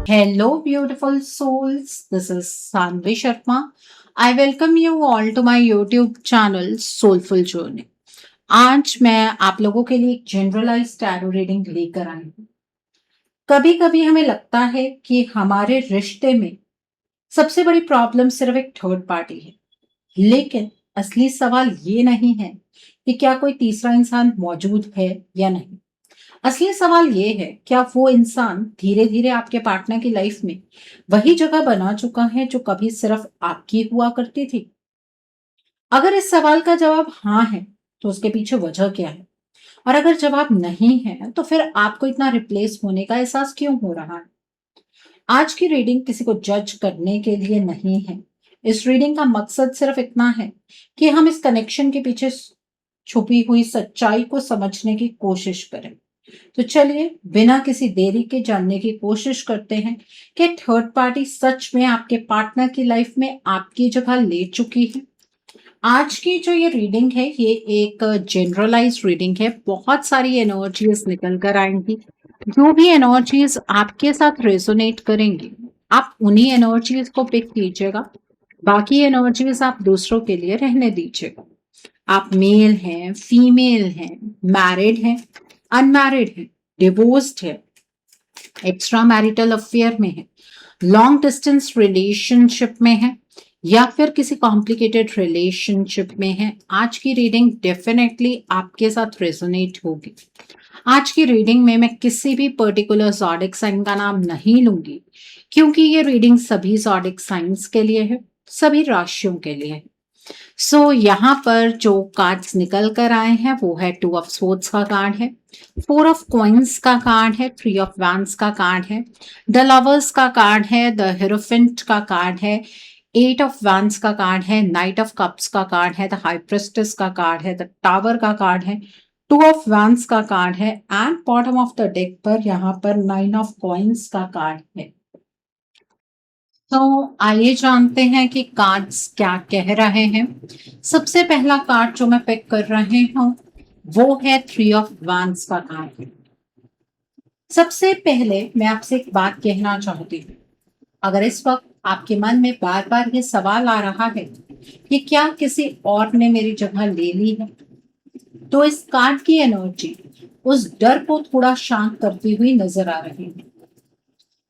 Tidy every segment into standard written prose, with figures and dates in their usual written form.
Hello, beautiful souls. This is Sanvi Sharma. I welcome you all to my YouTube channel Soulful Journey. आज मैं आप लोगों के लिए एक जनरलाइज टैरो रीडिंग लेकर आई हूँ। कभी कभी हमें लगता है कि हमारे रिश्ते में सबसे बड़ी प्रॉब्लम सिर्फ एक थर्ड पार्टी है, लेकिन असली सवाल ये नहीं है कि क्या कोई तीसरा इंसान मौजूद है या नहीं। असली सवाल ये है, क्या वो इंसान धीरे धीरे आपके पार्टनर की लाइफ में वही जगह बना चुका है जो कभी सिर्फ आपकी हुआ करती थी। अगर इस सवाल का जवाब हाँ है, तो उसके पीछे वजह क्या है, और अगर जवाब नहीं है तो फिर आपको इतना रिप्लेस होने का एहसास क्यों हो रहा है। आज की रीडिंग किसी को जज करने के लिए नहीं है। इस रीडिंग का मकसद सिर्फ इतना है कि हम इस कनेक्शन के पीछे छुपी हुई सच्चाई को समझने की कोशिश करें। तो चलिए बिना किसी देरी के जानने की कोशिश करते हैं कि थर्ड पार्टी सच में आपके पार्टनर की लाइफ में आपकी जगह ले चुकी है। आज की जो ये रीडिंग है, ये एक जनरलाइज रीडिंग है। बहुत सारी एनर्जीज निकल कर आएंगी। जो भी एनर्जीज आपके साथ रेजोनेट करेंगी, आप उन्हीं एनर्जीज को पिक कीजिएगा। बाकी एनर्जीज आप दूसरों के लिए रहने दीजिएगा। आप मेल हैं, फीमेल हैं, मैरिड हैं, अनमैरिड हैं, डिवोर्स्ड है, एक्स्ट्रा मैरिटल अफेयर में है, लॉन्ग डिस्टेंस रिलेशनशिप में है, या फिर किसी कॉम्प्लिकेटेड रिलेशनशिप में है। आज की रीडिंग डेफिनेटली आपके साथ रेजोनेट होगी। आज की रीडिंग में मैं किसी भी पर्टिकुलर ज़ोडिक साइन का नाम नहीं लूंगी, क्योंकि ये रीडिंग सभी ज़ोडिक साइंस के लिए है, सभी राशियों के लिए है। यहाँ पर जो कार्ड्स निकल कर आए हैं वो है 2 ऑफ सोर्ड्स का कार्ड है, 4 ऑफ कॉइंस का कार्ड है, 3 ऑफ वैंड्स का कार्ड है, द लवर्स का कार्ड है, द हेरोफेंट का कार्ड है, 8 ऑफ वैंड्स का कार्ड है, नाइट ऑफ कप्स का कार्ड है, द हाई प्रिस्टेस का कार्ड है, द टावर का कार्ड है, 2 ऑफ वैंड्स का कार्ड है, and bottom of the deck पर यहाँ पर 9 ऑफ कॉइंस का कार्ड है। तो आइए जानते हैं कि कार्ड्स क्या कह रहे हैं। सबसे पहला कार्ड जो मैं पिक कर रही हूँ वो है 3 ऑफ वैंड्स का कार्ड। सबसे पहले मैं आपसे एक बात कहना चाहती हूँ। अगर इस वक्त आपके मन में बार बार ये सवाल आ रहा है कि क्या किसी और ने मेरी जगह ले ली है, तो इस कार्ड की एनर्जी उस डर को थोड़ा शांत करती हुई नजर आ रही है।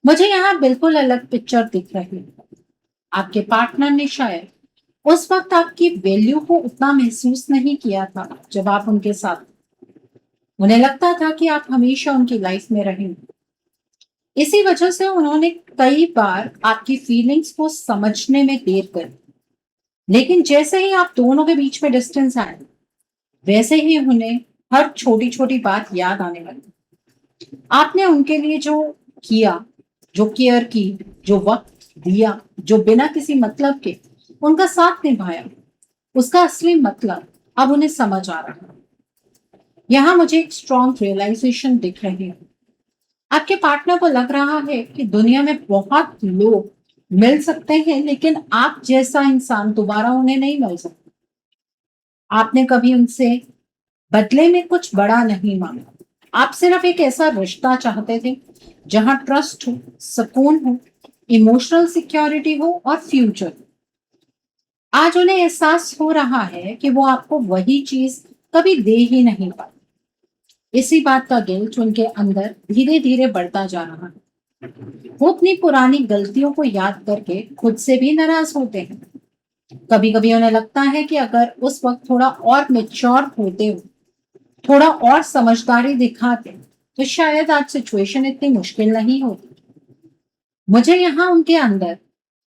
मुझे यहाँ बिल्कुल अलग पिक्चर दिख रही है। आपके पार्टनर ने शायद उस वक्त आपकी वैल्यू को उतना महसूस नहीं किया था जब आप उनके साथ। उन्हें लगता था कि आप हमेशा उनकी लाइफ में रहेंगे। इसी वजह से उन्होंने कई बार आपकी फीलिंग्स को समझने में देर कर। लेकिन जैसे ही आप दोनों के बीच में डिस्टेंस आए, वैसे ही उन्हें हर छोटी छोटी बात याद आने लगी। आपने उनके लिए जो किया, जो केयर की, जो वक्त दिया, जो बिना किसी मतलब के उनका साथ निभाया, उसका असली मतलब अब उन्हें समझ आ रहा है। यहाँ मुझे एक स्ट्रॉन्ग रियलाइजेशन दिख रही है। आपके पार्टनर को लग रहा है कि दुनिया में बहुत लोग मिल सकते हैं, लेकिन आप जैसा इंसान दोबारा उन्हें नहीं मिल सकता। आपने कभी उनसे बदले में कुछ बड़ा नहीं मांगा। आप सिर्फ एक ऐसा रिश्ता चाहते थे जहां ट्रस्ट हो, सुकून हो, इमोशनल सिक्योरिटी हो और फ्यूचर। आज उन्हें एहसास हो रहा है कि वो आपको वही चीज कभी दे ही नहीं पाई। इसी बात का गिल्ट उनके अंदर धीरे धीरे बढ़ता जा रहा है। वो अपनी पुरानी गलतियों को याद करके खुद से भी नाराज होते हैं। कभी कभी उन्हें लगता है कि अगर उस वक्त थोड़ा और मेच्योर होते हो, थोड़ा और समझदारी दिखाते, तो शायद आज सिचुएशन इतनी मुश्किल नहीं होती। मुझे यहाँ उनके अंदर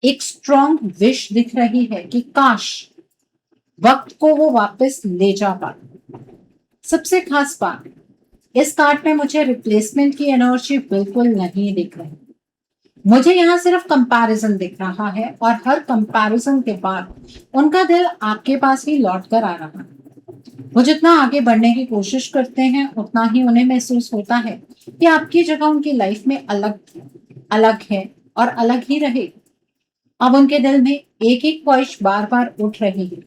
एक स्ट्रॉन्ग विश दिख रही है कि काश वक्त को वो वापस ले जा पाए। सबसे खास बात, इस कार्ड में मुझे रिप्लेसमेंट की एनर्जी बिल्कुल नहीं दिख रही। मुझे यहाँ सिर्फ कंपैरिजन दिख रहा है, और हर कंपैरिजन के बाद उनका दिल आपके पास ही लौट कर आ रहा है। वो जितना आगे बढ़ने की कोशिश करते हैं, उतना ही उन्हें महसूस होता है कि आपकी जगह उनकी लाइफ में अलग है और अलग ही रहे। अब उनके दिल में एक एक ख्वाहिश बार बार उठ रही है।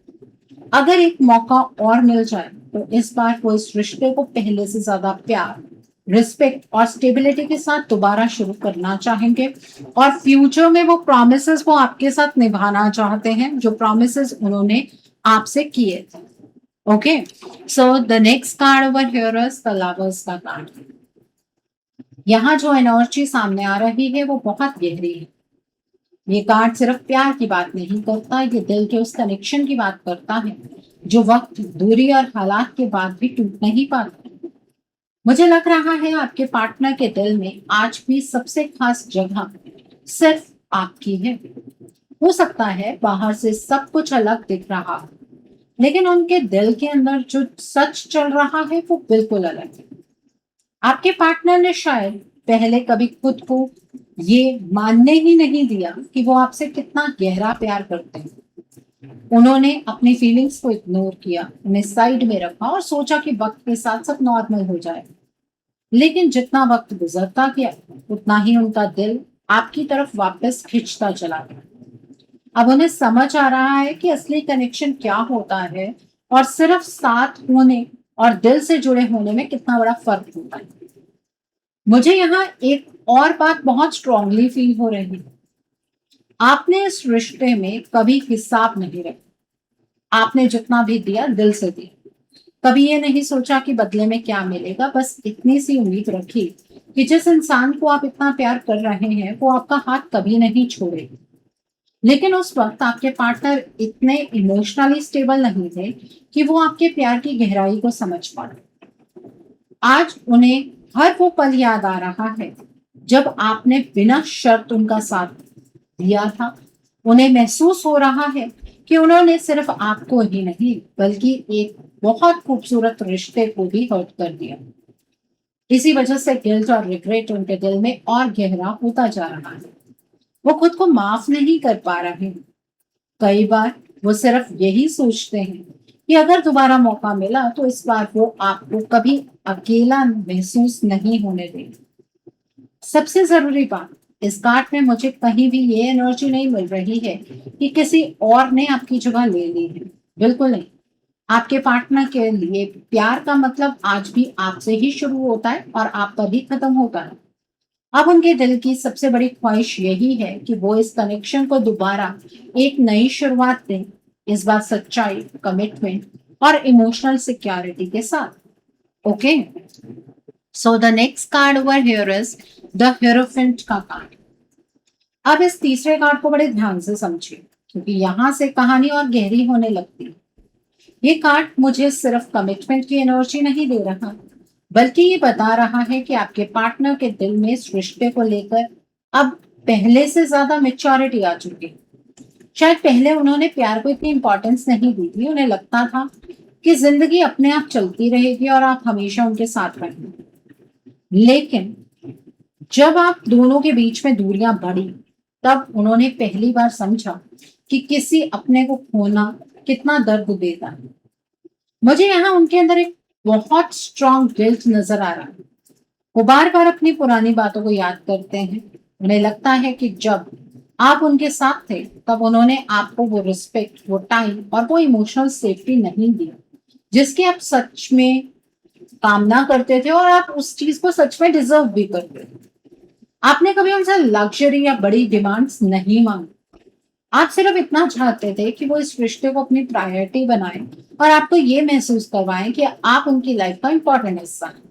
अगर एक मौका और मिल जाए तो इस बार वो इस रिश्ते को पहले से ज्यादा प्यार रिस्पेक्ट और स्टेबिलिटी के साथ दोबारा शुरू करना चाहेंगे और फ्यूचर में वो प्रॉमिसेस वो आपके साथ निभाना चाहते हैं जो प्रॉमिसेस उन्होंने आपसे किए थे। Okay, so the next card over here is the lovers का कार्ड। यहाँ जो एनर्जी सामने आ रही है वो बहुत गहरी है। ये कार्ड सिर्फ प्यार की बात नहीं करता, ये दिल के उस कनेक्शन की बात करता है जो वक्त, दूरी और हालात के बाद भी टूट नहीं पाता। मुझे लग रहा है आपके पार्टनर के दिल में आज भी सबसे खास जगह सिर्फ आपकी है। हो सकता है बाहर से सब कुछ अलग दिख रहा है, लेकिन उनके दिल के अंदर जो सच चल रहा है वो बिल्कुल अलग है। आपके पार्टनर ने शायद पहले कभी खुद को ये मानने ही नहीं दिया कि वो आपसे कितना गहरा प्यार करते हैं। उन्होंने अपनी फीलिंग्स को इग्नोर किया, उन्हें साइड में रखा और सोचा कि वक्त के साथ सब नॉर्मल हो जाए। लेकिन जितना वक्त गुजरता गया उतना ही उनका दिल आपकी तरफ वापस खिंचता चला गया। अब उन्हें समझ आ रहा है कि असली कनेक्शन क्या होता है और सिर्फ साथ होने और दिल से जुड़े होने में कितना बड़ा फर्क होता है। मुझे यहाँ एक और बात बहुत स्ट्रांगली फील हो रही है। आपने इस रिश्ते में कभी हिसाब नहीं रखा। आपने जितना भी दिया दिल से दिया। कभी ये नहीं सोचा कि बदले में क्या मिलेगा, बस इतनी सी उम्मीद रखी कि जिस इंसान को आप इतना प्यार कर रहे हैं वो आपका हाथ कभी नहीं छोड़ेगा। लेकिन उस वक्त आपके पार्टनर इतने इमोशनली स्टेबल नहीं थे कि वो आपके प्यार की गहराई को समझ पाए। आज उन्हें हर वो पल याद आ रहा है जब आपने बिना शर्त उनका साथ दिया था। उन्हें महसूस हो रहा है कि उन्होंने सिर्फ आपको ही नहीं बल्कि एक बहुत खूबसूरत रिश्ते को भी हर्ट कर दिया। इसी वजह से गिल्ट और रिग्रेट उनके दिल में और गहरा होता जा रहा है। वो खुद को माफ नहीं कर पा रहे हैं। कई बार वो सिर्फ यही सोचते हैं कि अगर दोबारा मौका मिला तो इस बार वो आपको कभी अकेला महसूस नहीं होने देंगे। सबसे जरूरी बात, इस कार्ड में मुझे कहीं भी ये एनर्जी नहीं मिल रही है कि किसी और ने आपकी जगह ले ली है। बिल्कुल नहीं। आपके पार्टनर के लिए प्यार का मतलब आज भी आपसे ही शुरू होता है और आप पर ही खत्म होता है। अब उनके दिल की सबसे बड़ी ख्वाहिश यही है कि वो इस कनेक्शन को दोबारा एक नई शुरुआत दें, इस बार सच्चाई, कमिटमेंट और इमोशनल सिक्योरिटी के साथ। Okay, so the next card over here is the hierophant का कार्ड। अब इस तीसरे कार्ड को बड़े ध्यान से समझिए क्योंकि यहाँ से कहानी और गहरी होने लगती है। ये कार्ड मुझे सिर्फ कमिटमेंट की एनर्जी नहीं दे रहा, बल्कि ये बता रहा है कि आपके पार्टनर के दिल में इस रिश्ते को लेकर अब पहले से ज्यादा मेच्योरिटी आ चुकी है। शायद पहले उन्होंने प्यार को इतनी इंपॉर्टेंस नहीं दी थी। उन्हें लगता था कि जिंदगी अपने आप चलती रहेगी और आप हमेशा उनके साथ रहेंगे। लेकिन जब आप दोनों के बीच में दूरियां बढ़ी तब उन्होंने पहली बार समझा कि किसी अपने को खोना कितना दर्द देता है। मुझे यहाँ उनके अंदर एक बहुत स्ट्रॉन्ग गिल्ट नजर आ रहा है। वो बार बार अपनी पुरानी बातों को याद करते हैं। उन्हें लगता है कि जब आप उनके साथ थे तब उन्होंने आपको वो रिस्पेक्ट, वो टाइम और वो इमोशनल सेफ्टी नहीं दी जिसकी आप सच में कामना करते थे और आप उस चीज को सच में डिजर्व भी करते थे। आपने कभी उनसे लग्जरी या बड़ी डिमांड्स नहीं मांगी। आप सिर्फ इतना चाहते थे कि वो इस रिश्ते को अपनी प्रायोरिटी बनाए और आपको ये महसूस करवाएं कि आप उनकी लाइफ का इंपॉर्टेंट हिस्सा हैं।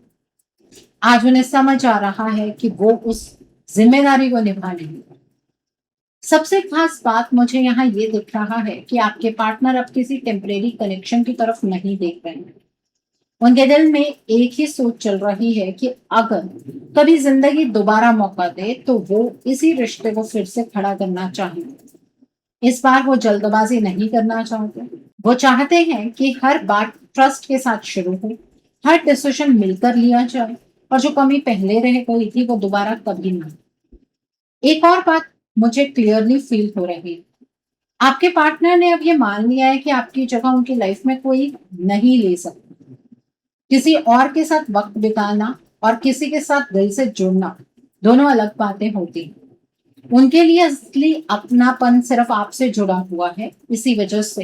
आज उन्हें समझ आ रहा है कि वो उस जिम्मेदारी को निभा नहीं। सबसे खास बात मुझे यहाँ ये दिख रहा है कि आपके पार्टनर अब किसी टेम्परेरी कनेक्शन की तरफ नहीं देख रहे हैं। उनके दिल में एक ही सोच चल रही है कि अगर कभी जिंदगी दोबारा मौका दे तो वो इसी रिश्ते को फिर से खड़ा करना चाहेंगे। इस बार वो जल्दबाजी नहीं करना चाहते। वो चाहते हैं कि हर बात ट्रस्ट के साथ शुरू हो, हर डिसीजन मिलकर लिया जाए और जो कमी पहले रह गई थी वो दोबारा कभी ना। एक और बात मुझे क्लियरली फील हो रही है। आपके पार्टनर ने अब ये मान लिया है कि आपकी जगह उनकी लाइफ में कोई नहीं ले सकता। किसी और के साथ वक्त बिताना और किसी के साथ दिल से जुड़ना दोनों अलग बातें होती हैं। उनके लिए असली अपनापन सिर्फ आपसे जुड़ा हुआ है। इसी वजह से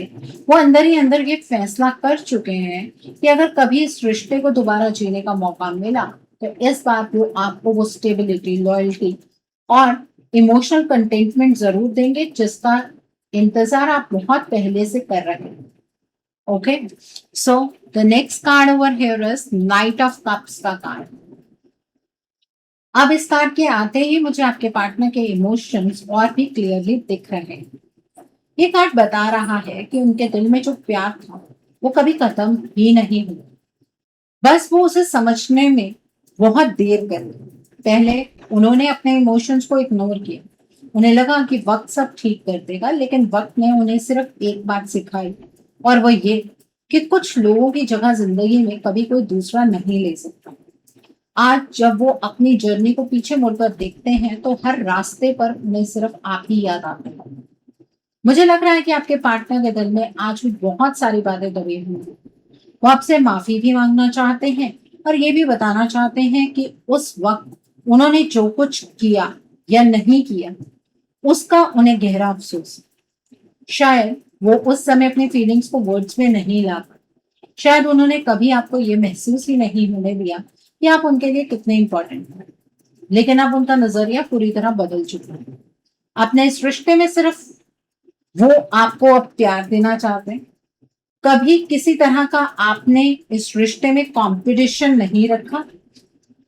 वो अंदर ही अंदर ये फैसला कर चुके हैं कि अगर कभी इस रिश्ते को दोबारा जीने का मौका मिला तो इस बार वो आपको वो स्टेबिलिटी, लॉयल्टी और इमोशनल कंटेंटमेंट जरूर देंगे, जिसका इंतजार आप बहुत पहले से कर रहे हैं। Okay, so the next card over here is night of cups का कार्ड। अब इस कार्ड के आते ही मुझे आपके पार्टनर के इमोशंस और भी क्लियरली दिख रहे हैं। ये कार्ड बता रहा है कि उनके दिल में जो प्यार था वो कभी खत्म ही नहीं हुआ, बस वो उसे समझने में बहुत देर कर दी। पहले उन्होंने अपने इमोशंस को इग्नोर किया, उन्हें लगा कि वक्त सब ठीक कर देगा, लेकिन वक्त ने उन्हें सिर्फ एक बात सिखाई, और वो ये कि कुछ लोगों की जगह जिंदगी में कभी कोई दूसरा नहीं ले सकता। आज जब वो अपनी जर्नी को पीछे मुड़कर देखते हैं तो हर रास्ते पर उन्हें सिर्फ आप ही याद आते हैं। मुझे लग रहा है कि आपके पार्टनर के दिल में आज भी बहुत सारी बातें दबी हुई हैं। वो आपसे माफी भी मांगना चाहते हैं और ये भी बताना चाहते हैं कि उस वक्त उन्होंने जो कुछ किया या नहीं किया उसका उन्हें गहरा अफसोस है। शायद वो उस समय अपनी फीलिंग्स को वर्ड्स में नहीं ला पाए। शायद उन्होंने कभी आपको ये महसूस ही नहीं होने दिया कि आप उनके लिए कितने इंपॉर्टेंट हैं। लेकिन अब उनका नजरिया पूरी तरह बदल चुका है। अपने इस रिश्ते में सिर्फ वो आपको अब प्यार देना चाहते हैं। कभी किसी तरह का आपने इस रिश्ते में कंपटीशन नहीं रखा।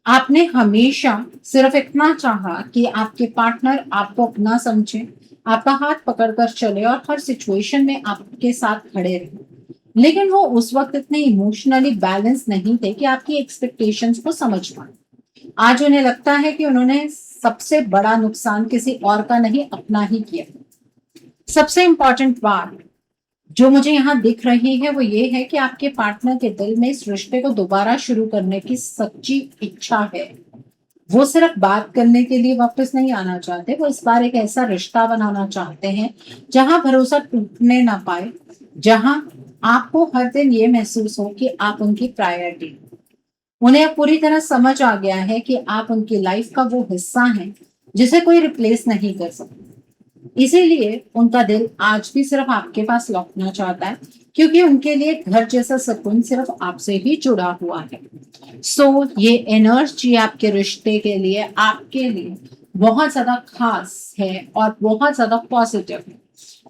आपने हमेशा सिर्फ इतना चाहा कि आपके पार्टनर आपको अपना समझे, आपका हाथ पकड़कर चले और हर सिचुएशन में आपके साथ खड़े रहे। लेकिन वो उस वक्त इतने इमोशनली बैलेंस नहीं थे कि आपकी एक्सपेक्टेशंस को समझ पाए। आज उन्हें लगता है कि उन्होंने सबसे बड़ा नुकसान किसी और का नहीं, अपना ही किया। सबसे इंपॉर्टेंट बात जो मुझे यहाँ दिख रही है वो ये है कि आपके पार्टनर के दिल में इस रिश्ते को दोबारा शुरू करने की सच्ची इच्छा है। वो सिर्फ बात करने के लिए वापस नहीं आना चाहते, वो इस बार एक ऐसा रिश्ता बनाना चाहते हैं जहां भरोसा टूटने ना पाए, जहां आपको हर दिन ये महसूस हो कि आप उनकी प्रायोरिटी। उन्हें अब पूरी तरह समझ आ गया है कि आप उनकी लाइफ का वो हिस्सा हैं जिसे कोई रिप्लेस नहीं कर सकता। इसीलिए उनका दिल आज भी सिर्फ आपके पास लौटना चाहता है, क्योंकि उनके लिए घर जैसा सुकून सिर्फ आपसे ही जुड़ा हुआ है। सो ये एनर्जी आपके रिश्ते के लिए, आपके लिए बहुत ज्यादा खास है और बहुत ज्यादा पॉजिटिव है।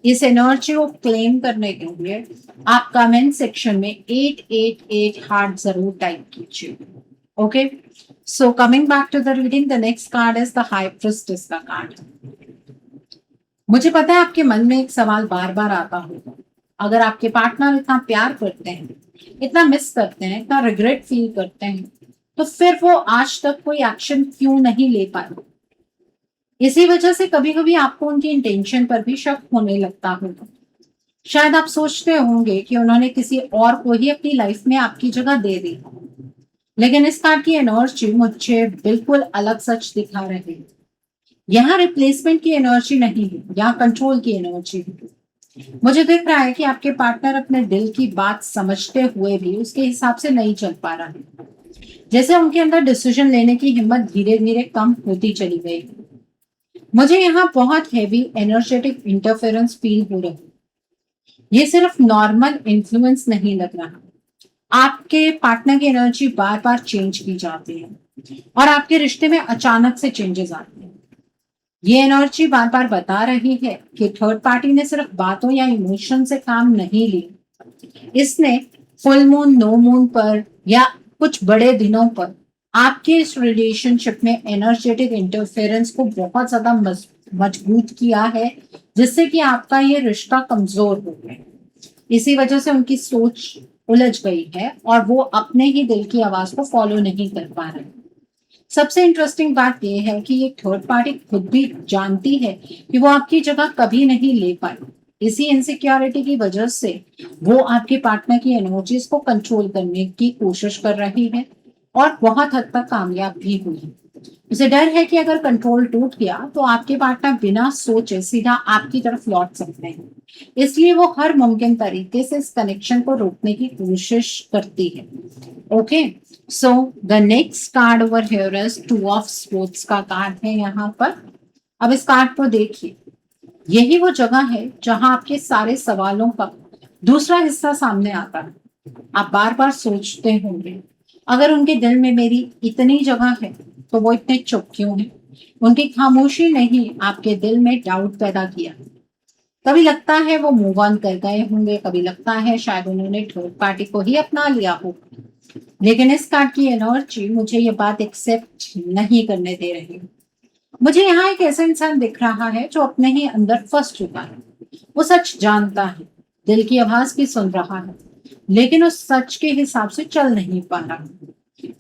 इस एनर्जी को क्लेम करने के लिए आप कमेंट सेक्शन में 888 हार्ट जरूर टाइप कीजिए। Okay, so coming back to the reading, the next card is the high priestess का कार्ड। मुझे पता है आपके मन में एक सवाल बार बार आता होगा। अगर आपके पार्टनर इतना प्यार करते हैं, इतना मिस करते हैं, इतना रिग्रेट फील करते हैं, तो फिर वो आज तक कोई एक्शन क्यों नहीं ले पाए? इसी वजह से कभी कभी आपको उनकी इंटेंशन पर भी शक होने लगता होगा। शायद आप सोचते होंगे कि उन्होंने किसी और को ही अपनी लाइफ में आपकी जगह दे दी, लेकिन इस कार्ड की एनर्जी मुझे बिल्कुल अलग सच दिखा रही है। यहाँ रिप्लेसमेंट की एनर्जी नहीं है, यहाँ कंट्रोल की एनर्जी है। मुझे दिख रहा है कि आपके पार्टनर अपने दिल की बात समझते हुए भी उसके हिसाब से नहीं चल पा रहा है। जैसे उनके अंदर डिसीजन लेने की हिम्मत धीरे धीरे कम होती चली गई। मुझे यहाँ बहुत हैवी एनर्जेटिक इंटरफेरेंस फील हो रहा है। ये सिर्फ नॉर्मल इन्फ्लुएंस नहीं लग रहा। आपके पार्टनर की एनर्जी बार बार चेंज की जाती है और आपके रिश्ते में अचानक से चेंजेस आते हैं। ये एनर्जी बार बार बता रही है कि थर्ड पार्टी ने सिर्फ बातों या इमोशन से काम नहीं लिया। इसने फुल मून, नो मून पर या कुछ बड़े दिनों पर आपके इस रिलेशनशिप में एनर्जेटिक इंटरफेरेंस को बहुत ज्यादा मजबूत किया है, जिससे कि आपका ये रिश्ता कमजोर हो गया। इसी वजह से उनकी सोच उलझ गई है और वो अपने ही दिल की आवाज को फॉलो नहीं कर पा रहे। सबसे इंटरेस्टिंग बात यह है कि ये थर्ड पार्टी खुद भी जानती है कि वो आपकी जगह कभी नहीं ले पाए। इसी इनसिक्योरिटी की वजह से वो आपके पार्टनर की एनर्जीज को कंट्रोल करने की कोशिश कर रही है और बहुत हद तक कामयाब भी हुई। उसे डर है कि अगर कंट्रोल टूट गया तो आपके पार्टनर बिना सोचे सीधा आपकी तरफ लौट सकते हैं। इसलिए वो हर मुमकिन तरीके से इस कनेक्शन को रोकने की कोशिश करती है। Okay, so the next card over here is two of sports का कार्ड है यहाँ पर। अब इस कार्ड को देखिए, यही वो जगह है जहां आपके सारे सवालों का दूसरा हिस्सा सामने आता है। आप बार बार सोचते होंगे, अगर उनके दिल में मेरी इतनी जगह है तो वो इतने चुप क्यों हैं? उनकी खामोशी ने ही आपके दिल में डाउट पैदा किया। कभी लगता है वो मूव ऑन कर गए होंगे, कभी लगता है शायद उन्होंने थर्ड पार्टी को ही अपना लिया हो। लेकिन इस कार्ड की एनर्जी मुझे ये बात एक्सेप्ट नहीं करने दे रही। मुझे यहाँ एक ऐसा इंसान दिख रहा है जो अपने ही अंदर फंस चुका है। वो सच जानता है, दिल की आवाज भी सुन रहा है, लेकिन उस सच के हिसाब से चल नहीं पा रहा।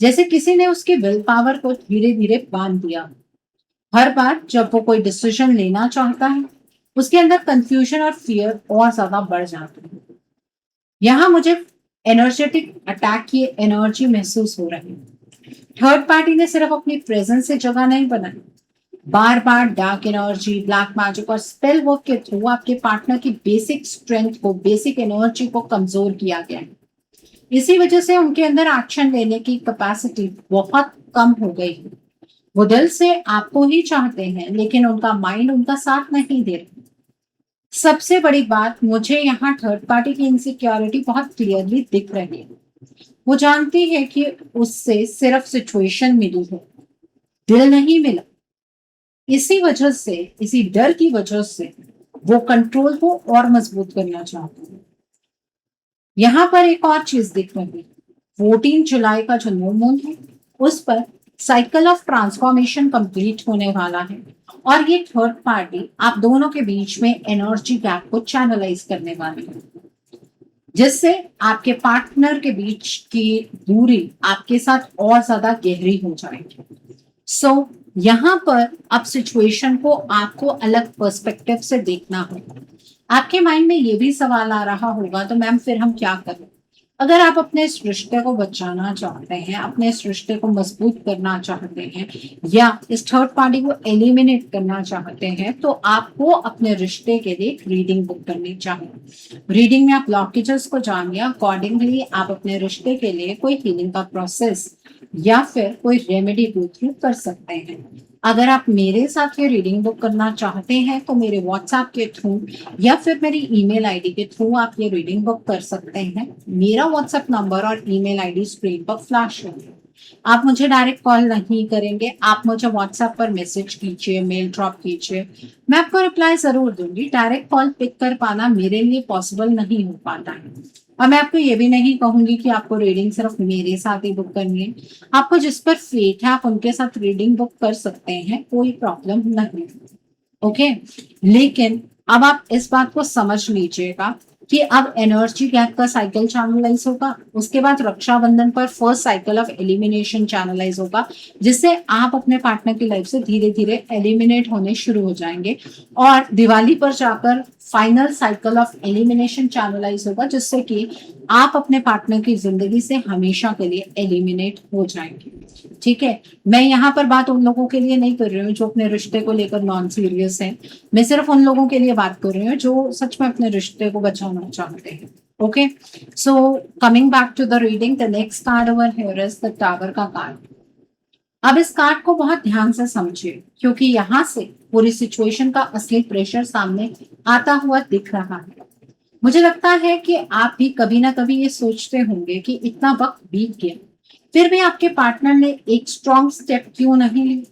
जैसे किसी ने उसकी विल पावर को धीरे धीरे बांध दिया। हर बार जब वो कोई डिसीजन लेना चाहता है, उसके अंदर कंफ्यूजन और फियर और ज्यादा बढ़ जाते हैं। यहाँ मुझे एनर्जेटिक अटैक की एनर्जी महसूस हो रही है। थर्ड पार्टी ने सिर्फ अपनी प्रेजेंस से जगह नहीं बनाई, बार बार डार्क एनर्जी, ब्लैक मैजिक और स्पेल वर्क के थ्रू आपके पार्टनर की बेसिक स्ट्रेंथ को, बेसिक एनर्जी को कमजोर किया गया है। इसी वजह से उनके अंदर एक्शन लेने की कैपेसिटी बहुत कम हो गई है। वो दिल से आपको ही चाहते हैं, लेकिन उनका माइंड उनका साथ नहीं दे रहा। सबसे बड़ी बात, मुझे यहाँ थर्ड पार्टी की इनसिक्योरिटी बहुत क्लियरली दिख रही है। वो जानती है कि उससे सिर्फ सिचुएशन मिली है, दिल नहीं मिला। इसी वजह से, इसी डर की वजह से वो कंट्रोल को और मजबूत करना चाहते हैं। यहाँ पर एक और चीज दिख रही है। 14 जुलाई का जो न्यू मून है, उस पर साइकिल ऑफ ट्रांसफॉर्मेशन कंप्लीट होने वाला है और ये थर्ड पार्टी आप दोनों के बीच में एनर्जी गैप को चैनलाइज करने वाली है, जिससे आपके पार्टनर के बीच की दूरी आपके साथ और ज्यादा गहरी हो जाएगी। सो यहाँ पर अब सिचुएशन को आपको अलग पर्सपेक्टिव से देखना होगा। आपके माइंड में ये भी सवाल आ रहा होगा, तो मैम फिर हम क्या करें? अगर आप अपने इस रिश्ते को बचाना चाहते हैं, अपने इस रिश्ते को मजबूत करना चाहते हैं, या इस थर्ड पार्टी को एलिमिनेट करना चाहते हैं, तो आपको अपने रिश्ते के लिए एक रीडिंग बुक करनी चाहिए। रीडिंग में आप ब्लॉकेजेस को जानिए, अकॉर्डिंगली आप अपने रिश्ते के लिए कोई हीलिंग का प्रोसेस या फिर कोई रेमेडी गो थ्रू कर सकते हैं। अगर आप मेरे साथ ये रीडिंग बुक करना चाहते हैं तो मेरे व्हाट्सएप के थ्रू या फिर मेरी ईमेल आईडी के थ्रू आप ये रीडिंग बुक कर सकते हैं। मेरा व्हाट्सएप नंबर और ईमेल आईडी स्क्रीन पर फ्लैश होगी। आप मुझे डायरेक्ट कॉल नहीं करेंगे, आप मुझे व्हाट्सएप पर मैसेज कीजिए, मेल ड्रॉप कीजिए, मैं आपको रिप्लाई जरूर दूंगी। डायरेक्ट कॉल पिक कर पाना मेरे लिए पॉसिबल नहीं हो पाता है। और मैं आपको ये भी नहीं कहूंगी कि आपको रीडिंग सिर्फ मेरे साथ ही बुक करनी है। आपको जिस पर फेथ है आप उनके साथ रीडिंग बुक कर सकते हैं, कोई प्रॉब्लम नहीं। ओके, लेकिन अब आप इस बात को समझ लीजिएगा कि अब एनर्जी गैप का साइकिल चैनलाइज होगा, उसके बाद रक्षाबंधन पर first cycle of elimination channelize होगा, जिससे आप अपने पार्टनर की लाइफ से धीरे धीरे एलिमिनेट होने शुरू हो जाएंगे और दिवाली पर जाकर final cycle of elimination channelize होगा, जिससे कि आप अपने पार्टनर की जिंदगी से हमेशा के लिए एलिमिनेट हो जाएंगे। ठीक है, मैं यहाँ पर बात उन लोगों के लिए नहीं कर रही हूँ जो अपने रिश्ते को लेकर नॉन सीरियस हैं। मैं सिर्फ उन लोगों के लिए बात कर रही हूँ जो सच में अपने रिश्ते को बचाना चाहते हैं। Okay, so coming back to the reading, the next card over here is the tower का कार्ड। अब इस कार्ड को बहुत ध्यान से समझिए, क्योंकि यहाँ से पूरी सिचुएशन का असली प्रेशर सामने आता हुआ दिख रहा है। मुझे लगता है कि आप भी कभी ना कभी ये सोचते होंगे कि इतना वक्त बीत गया, फिर भी आपके पार्टनर ने एक स्ट्रॉन्ग स्टेप क्यों नहीं ली।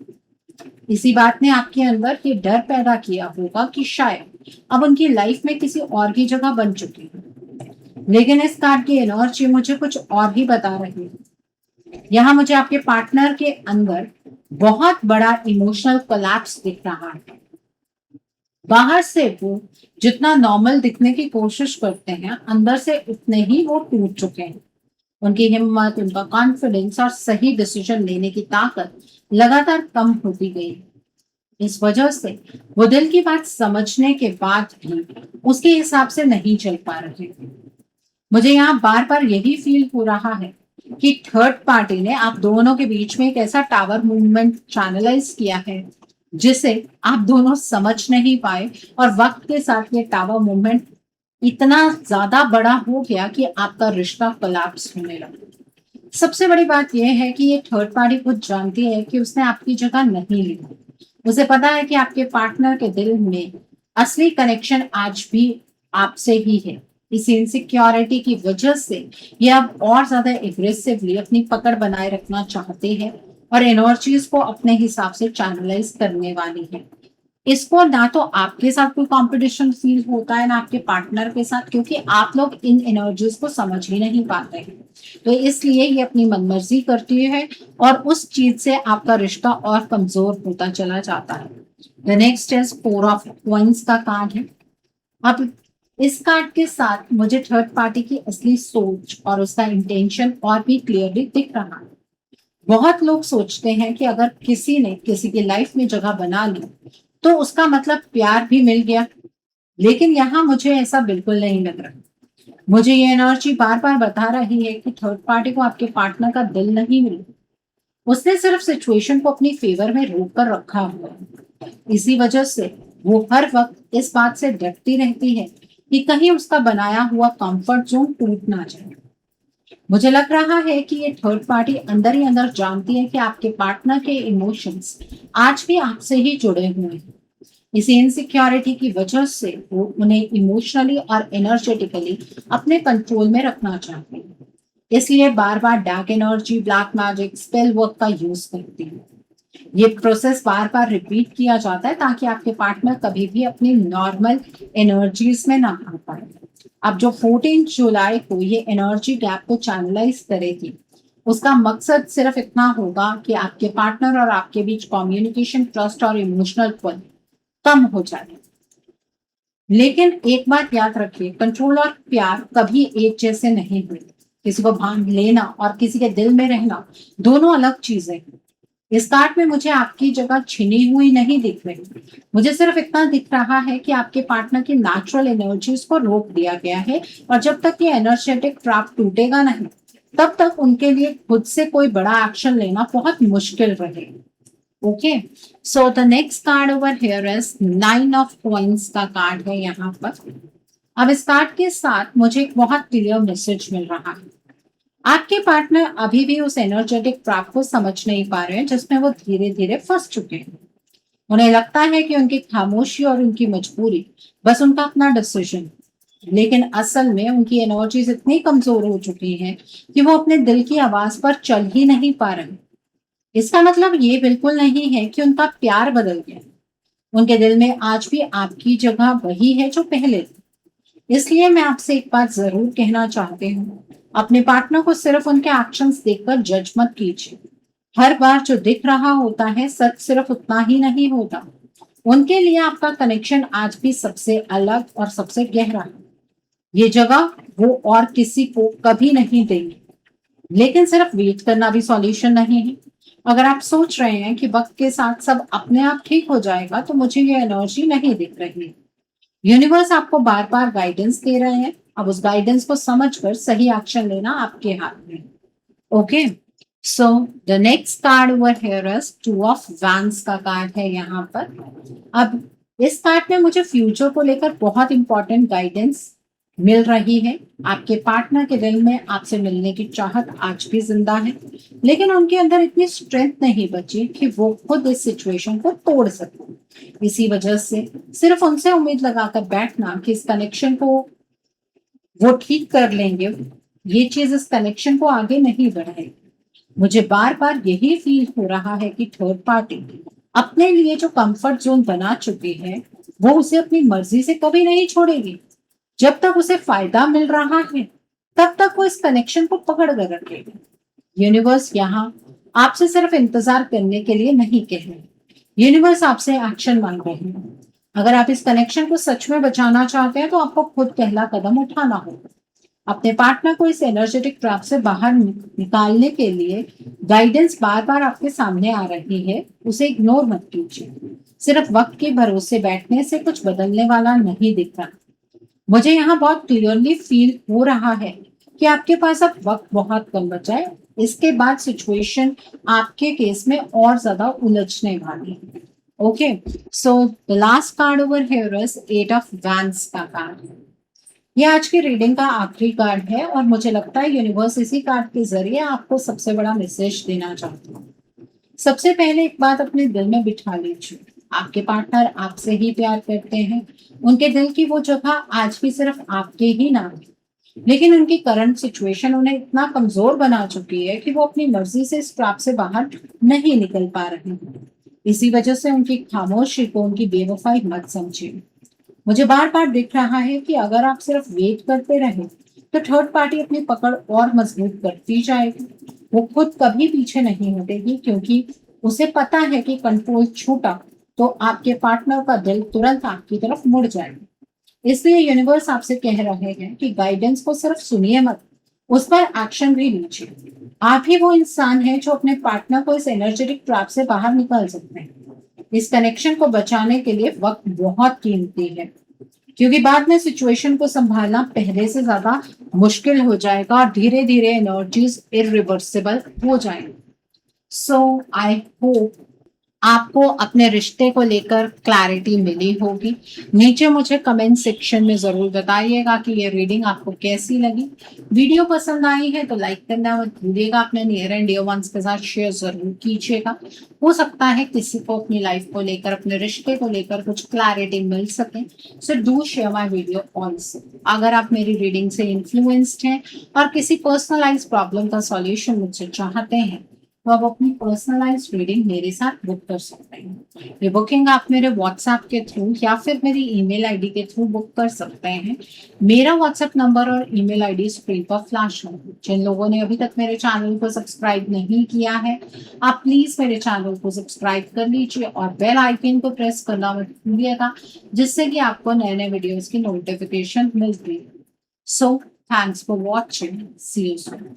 इसी बात ने आपके अंदर ये डर पैदा किया होगा कि शायद अब उनकी लाइफ में किसी और की जगह बन चुकी है। लेकिन इस कार्ड की एनर्जी मुझे कुछ और ही बता रही है। यहाँ मुझे आपके पार्टनर के अंदर बहुत बड़ा इमोशनल कोलैप्स दिख रहा है। बाहर से वो जितना नॉर्मल दिखने की कोशिश करते हैं, अंदर से उतने ही वो टूट चुके हैं। उनकी हिम्मत, उनका कॉन्फिडेंस और सही डिसीजन लेने की ताकत लगातार कम होती गई। इस वजह से वो दिल की बात समझने के बाद भी उसके हिसाब से नहीं चल पा रहे। मुझे यहाँ बार बार यही फील हो रहा है कि थर्ड पार्टी ने आप दोनों के बीच में एक ऐसा टावर मूवमेंट चैनलाइज किया है जिसे आप दोनों समझ नहीं पाए, और वक्त के साथ ये टावर मूवमेंट इतना ज्यादा बड़ा हो गया कि आपका रिश्ता कोलैप्स होने लगा। सबसे बड़ी बात यह है कि ये थर्ड पार्टी खुद जानती है कि उसने आपकी जगह नहीं ली। उसे पता है कि आपके पार्टनर के दिल में असली कनेक्शन आज भी आपसे ही है। इस इनसिक्योरिटी की वजह से ये अब और ज्यादा एग्रेसिवली अपनी पकड़ बनाए रखना चाहते हैं और एनर्जीज को अपने हिसाब से चैनलाइज करने वाली है। इसको ना तो आपके साथ कोई कंपटीशन फील होता है ना आपके पार्टनर के साथ, क्योंकि आप लोग इन एनर्जीज को समझ ही नहीं पाते हैं। तो इसलिए ये अपनी मनमर्जी करती है और उस चीज से आपका रिश्ता और कमजोर होता चला जाता है। The next is four of coins का कार्ड है। अब इस कार्ड के साथ मुझे थर्ड पार्टी की असली सोच और उसका इंटेंशन और भी क्लियरली दिख रहा है। बहुत लोग सोचते हैं कि अगर किसी ने किसी की लाइफ में जगह बना ली तो उसका मतलब प्यार भी मिल गया, लेकिन यहाँ मुझे ऐसा बिल्कुल नहीं लग रहा। मुझे ये एनर्जी बार बार बता रही है कि थर्ड पार्टी को आपके पार्टनर का दिल नहीं मिला, उसने सिर्फ सिचुएशन को अपनी फेवर में रोक कर रखा हुआ है। इसी वजह से वो हर वक्त इस बात से डरती रहती है कि कहीं उसका बनाया हुआ कंफर्ट जोन टूट ना जाए। मुझे लग रहा है कि ये थर्ड पार्टी अंदर ही अंदर जानती है कि आपके पार्टनर के इमोशंस आज भी आपसे ही जुड़े हुए हैं। इसी इनसिक्योरिटी की वजह से वो उन्हें इमोशनली और एनर्जेटिकली अपने कंट्रोल में रखना चाहते हैं, इसलिए बार बार dark energy, black magic, spell work का यूज करती है। ये प्रोसेस बार बार रिपीट किया जाता है ताकि आपके पार्टनर कभी भी अपनी नॉर्मल एनर्जीज में ना आ पाए। अब जो 14 जुलाई को ये एनर्जी गैप को चैनलाइज करेगी, उसका मकसद सिर्फ इतना होगा कि आपके पार्टनर और आपके बीच कम्युनिकेशन, ट्रस्ट और इमोशनल पुल कम हो जाए। लेकिन एक बात याद रखिए, कंट्रोल और प्यार कभी एक जैसे नहीं हुए। किसी को भांग लेना और किसी के दिल में रहना दोनों अलग चीजें हैं। इस कार्ड में मुझे आपकी जगह छिनी हुई नहीं दिख रही, मुझे सिर्फ इतना दिख रहा है कि आपके पार्टनर की नेचुरल एनर्जीज को रोक दिया गया है और जब तक ये एनर्जेटिक ट्रैप टूटेगा नहीं, तब तक उनके लिए खुद से कोई बड़ा एक्शन लेना बहुत मुश्किल रहेगा। Okay, so the next card over here is 9 of coins का कार्ड है यहाँ पर। अब इस कार्ड के साथ मुझे एक बहुत क्लियर मैसेज मिल रहा है। आपके पार्टनर अभी भी उस एनर्जेटिक ट्रैप को समझ नहीं पा रहे हैं जिसमें वो धीरे धीरे फंस चुके हैं। उन्हें लगता है कि उनकी खामोशी और उनकी मजबूरी बस उनका अपना डिसीजन, लेकिन असल में उनकी एनर्जीज इतनी कमजोर हो चुकी हैं कि वो अपने दिल की आवाज पर चल ही नहीं पा रहे। इसका मतलब ये बिल्कुल नहीं है कि उनका प्यार बदल गया। उनके दिल में आज भी आपकी जगह वही है जो पहले थी। इसलिए मैं आपसे एक बात जरूर कहना चाहती हूँ, अपने पार्टनर को सिर्फ उनके एक्शंस देखकर जज मत कीजिए। हर बार जो दिख रहा होता है सच सिर्फ उतना ही नहीं होता। उनके लिए आपका कनेक्शन आज भी सबसे अलग और सबसे गहरा है। ये जगह वो और किसी को कभी नहीं देंगे। लेकिन सिर्फ वेट करना भी सॉल्यूशन नहीं है। अगर आप सोच रहे हैं कि वक्त के साथ सब अपने आप ठीक हो जाएगा, तो मुझे ये एनर्जी नहीं दिख रही। यूनिवर्स आपको बार बार गाइडेंस दे रहे हैं, अब उस गाइडेंस को समझकर सही एक्शन लेना आपके हाथ में। Okay, so the next card over here is 2 of wands का कार्ड है यहाँ पर। अब इस कार्ड में मुझे फ्यूचर को लेकर बहुत इंपॉर्टेंट गाइडेंस मिल रही है। आपके पार्टनर के दिल में आपसे मिलने की चाहत आज भी जिंदा है, लेकिन उनके अंदर इतनी स्ट्रेंथ नहीं बची कि वो खुद इस सिचुएशन को तोड़ सके। इसी वजह से सिर्फ उनसे उम्मीद लगाकर बैठना कि इस कनेक्शन को वो ठीक कर लेंगे, ये चीज इस कनेक्शन को आगे नहीं बढ़ाएगी। मुझे बार बार यही फील हो रहा है कि थर्ड पार्टी अपने लिए जो कंफर्ट जोन बना चुकी है, वो उसे अपनी मर्जी से कभी नहीं छोड़ेगी। जब तक उसे फायदा मिल रहा है, तब तक वो इस कनेक्शन को पकड़ कर रखेगा। यूनिवर्स यहाँ आपसे सिर्फ इंतजार करने के लिए नहीं कह रहे, यूनिवर्स आपसे एक्शन मांग रहे हैं। अगर आप इस कनेक्शन को सच में बचाना चाहते हैं, तो आपको खुद पहला कदम उठाना होगा। अपने पार्टनर को इस एनर्जेटिक ट्रैप से बाहर निकालने के लिए गाइडेंस बार बार आपके सामने आ रही है, उसे इग्नोर मत कीजिए। सिर्फ वक्त के भरोसे बैठने से कुछ बदलने वाला नहीं दिख रहा। मुझे यहाँ बहुत क्लियरली फील हो रहा है कि आपके पास अब वक्त बहुत कम बचा है। इसके बाद सिचुएशन आपके केस में और ज्यादा उलझने वाली है। Okay, so the last card over here is 8 of wands का कार्ड है। ये आज की रीडिंग का आखिरी कार्ड है और मुझे लगता है यूनिवर्स इसी कार्ड के जरिए आपको सबसे बड़ा मैसेज देना चाहता है। सबसे पहले एक बात अपने दिल में बिठा लीजिए, आपके पार्टनर आपसे ही प्यार करते हैं। उनके दिल की वो जगह आज भी सिर्फ आपके ही नाम है। लेकिन उनकी करंट सिचुएशन उन्हें इतना कमजोर बना चुकी है कि वो अपनी मर्जी से इस ट्रैप से बाहर नहीं निकल पा रहे हैं। इसी वजह से उनकी खामोशी को उनकी बेवफाई मत समझिए। मुझे बार बार दिख रहा है कि अगर आप सिर्फ वेट करते रहे तो थर्ड पार्टी अपनी पकड़ और मजबूत करती जाएगी। वो खुद कभी पीछे नहीं हटेगी क्योंकि उसे पता है कि कंट्रोल छूटा तो आपके पार्टनर का दिल तुरंत आपकी तरफ मुड़ जाएगा। इसलिए यूनिवर्स आपसे कह रहे हैं कि गाइडेंस को सिर्फ सुनिए मत, उस पर एक्शन भी लीजिए। आप ही वो इंसान है जो अपने पार्टनर को इस एनर्जेटिक ट्रैप से बाहर निकाल सकते हैं। इस कनेक्शन को बचाने के लिए वक्त बहुत कीमती है, क्योंकि बाद में सिचुएशन को संभालना पहले से ज्यादा मुश्किल हो जाएगा और धीरे धीरे एनर्जीज इरिवर्सिबल हो जाएंगी। सो आई होप आपको अपने रिश्ते को लेकर क्लैरिटी मिली होगी। नीचे मुझे कमेंट सेक्शन में जरूर बताइएगा कि ये रीडिंग आपको कैसी लगी। वीडियो पसंद आई है तो लाइक करना मत भूलिएगा। अपने नियर एंड डियर वंस के साथ शेयर जरूर कीजिएगा। हो सकता है किसी को अपनी लाइफ को लेकर, अपने रिश्ते को लेकर कुछ क्लैरिटी मिल सके। So do share my video also. अगर आप मेरी रीडिंग से इन्फ्लुएंस्ड हैं और किसी पर्सनलाइज प्रॉब्लम का सॉल्यूशन मुझसे चाहते हैं तो आप अपनी पर्सनलाइज्ड रीडिंग मेरे साथ बुक कर सकते हैं। ये बुकिंग आप मेरे व्हाट्सएप के थ्रू या फिर मेरी ईमेल आईडी के थ्रू बुक कर सकते हैं। मेरा व्हाट्सएप नंबर और ईमेल आईडी स्क्रीन पर फ्लैश है। जिन लोगों ने अभी तक मेरे चैनल को सब्सक्राइब नहीं किया है, आप प्लीज मेरे चैनल को सब्सक्राइब कर लीजिए और बेल आइकन को प्रेस करना मत भूलिएगा, जिससे कि आपको नए नए वीडियोस की नोटिफिकेशन मिलती है। So thanks for watching. See you soon.